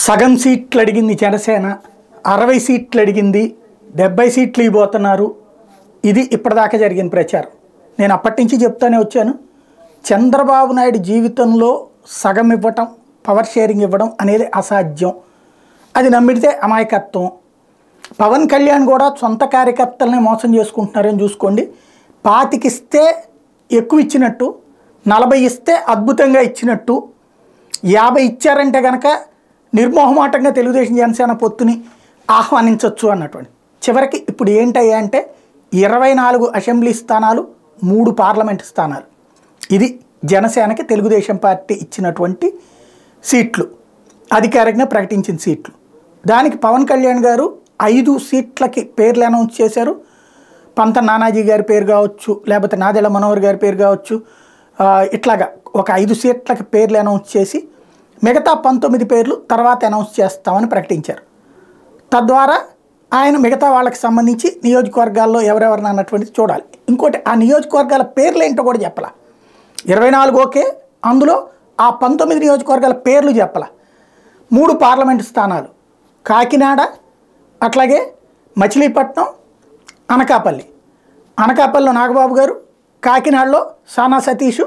సగం సీట్లు అడిగింది జనసేన, 60 సీట్లు అడిగింది, 70 సీట్లు ఇవ్వబోతున్నారు. ఇది ఇప్పటిదాకా జరిగిన ప్రచారం. నేను అప్పటి నుంచి చెప్తానే వచ్చాను, చంద్రబాబు నాయుడు జీవితంలో సగం ఇవ్వటం, పవర్ షేరింగ్ ఇవ్వడం అనేది అసాధ్యం. అది నమ్మితే అమాయకత్వం. పవన్ కళ్యాణ్ కూడా సొంత కార్యకర్తలనే మోసం చేసుకుంటున్నారని చూసుకోండి. 25 ఇస్తే ఎక్కువ ఇచ్చినట్టు, 40 ఇస్తే అద్భుతంగా ఇచ్చినట్టు, 50 ఇచ్చారంటే కనుక నిర్మోహమాటంగా తెలుగుదేశం జనసేన పొత్తుని ఆహ్వానించవచ్చు అన్నటువంటి. చివరికి ఇప్పుడు ఏంటయ్యా అంటే 24 అసెంబ్లీ స్థానాలు, 3 పార్లమెంట్ స్థానాలు. ఇది జనసేనకి తెలుగుదేశం పార్టీ ఇచ్చినటువంటి సీట్లు, అధికారికంగా ప్రకటించిన సీట్లు. దానికి పవన్ కళ్యాణ్ గారు 5 సీట్లకి పేర్లు అనౌన్స్ చేశారు. పంత నానాజీ గారి పేరు కావచ్చు, లేకపోతే నాదెళ్ల మనోహర్ గారి పేరు కావచ్చు, ఇట్లాగా ఒక 5 సీట్లకి పేర్లు అనౌన్స్ చేసి మిగతా 19 పేర్లు తర్వాత అనౌన్స్ చేస్తామని ప్రకటించారు. తద్వారా ఆయన మిగతా వాళ్ళకి సంబంధించి నియోజకవర్గాల్లో ఎవరెవరిని అన్నటువంటిది చూడాలి. ఇంకోటి, ఆ నియోజకవర్గాల పేర్లు ఏంటో కూడా చెప్పాల. 24 ఓకే, అందులో ఆ 19 నియోజకవర్గాల పేర్లు చెప్పాల. 3 పార్లమెంటు స్థానాలు, కాకినాడ, అట్లాగే మచిలీపట్నం, అనకాపల్లి. అనకాపల్లిలో నాగబాబు గారు, కాకినాడలో సానా సతీష్,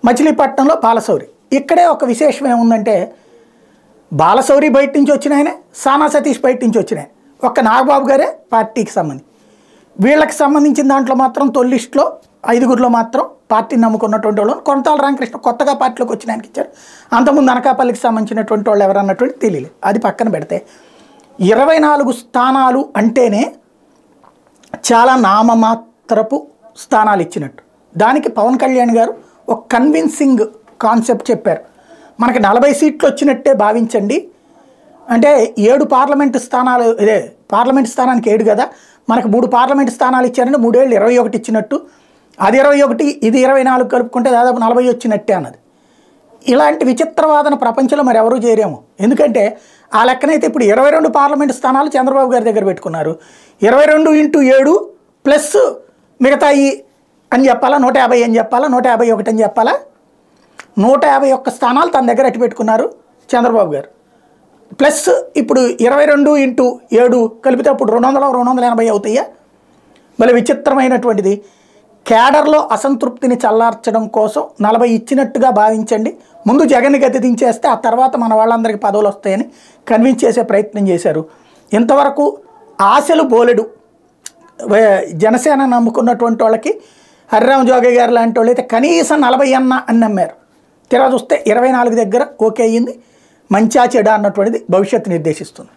మచిలీపట్నంలో బాలశౌరి. ఇక్కడే ఒక విశేషం ఏముందంటే, బాలశౌరి బయట నుంచి వచ్చిన ఆయనే, సానా సతీష్ బయట నుంచి వచ్చిన ఆయన. ఒక్క నాగబాబు గారే పార్టీకి సంబంధించి. వీళ్ళకి సంబంధించిన దాంట్లో మాత్రం తొలి లిస్టులో 5గురిలో మాత్రం పార్టీని నమ్ముకున్నటువంటి వాళ్ళు కొనతాల రామకృష్ణ కొత్తగా పార్టీలోకి వచ్చిన ఆయనకి ఇచ్చారు. అంతకుముందు అనకాపల్లికి సంబంధించినటువంటి వాళ్ళు ఎవరన్నటువంటి తెలియలేదు. అది పక్కన పెడితే 24 స్థానాలు అంటేనే చాలా నామమాత్రపు స్థానాలు ఇచ్చినట్టు. దానికి పవన్ కళ్యాణ్ గారు ఒక కన్విన్సింగ్ కాన్సెప్ట్ చెప్పారు. మనకి 40 సీట్లు వచ్చినట్టే భావించండి, అంటే 7 పార్లమెంటు స్థానాలు, ఇదే పార్లమెంట్ స్థానానికి 7 కదా, మనకు 3 పార్లమెంటు స్థానాలు ఇచ్చారంటే 3 ఏళ్ళు 21 ఇచ్చినట్టు, అది 21 ఇది 24 కలుపుకుంటే దాదాపు 40 వచ్చినట్టే అన్నది. ఇలాంటి విచిత్రవాదన ప్రపంచంలో మరి ఎవరూ చేయరేమో. ఎందుకంటే ఆ లెక్కనైతే ఇప్పుడు 22 పార్లమెంటు స్థానాలు చంద్రబాబు గారి దగ్గర పెట్టుకున్నారు. 22x7 ప్లస్ మిగతాయి అని చెప్పాలా, 150 అని చెప్పాలా, 151 అని చెప్పాలా, 151 స్థానాలు తన దగ్గర అట్టి పెట్టుకున్నారు చంద్రబాబు గారు. ప్లస్ ఇప్పుడు 22x7 కలిపితే అప్పుడు 200-280 అవుతాయా? మళ్ళీ విచిత్రమైనటువంటిది, క్యాడర్లో అసంతృప్తిని చల్లార్చడం కోసం 40 ఇచ్చినట్టుగా భావించండి. ముందు జగన్ని గద్దె దించేస్తే ఆ తర్వాత మన వాళ్ళందరికీ పదవులు వస్తాయని కన్విన్స్ చేసే ప్రయత్నం చేశారు. ఇంతవరకు ఆశలు బోలెడు. జనసేన నమ్ముకున్నటువంటి వాళ్ళకి హరిరామ జోగయ్య గారు లాంటి వాళ్ళు అయితే కనీసం 40 అని నమ్మారు. తీరా చూస్తే 24 దగ్గర ఓకే అయ్యింది. మంచా చెడా అన్నటువంటిది భవిష్యత్తు నిర్దేశిస్తుంది.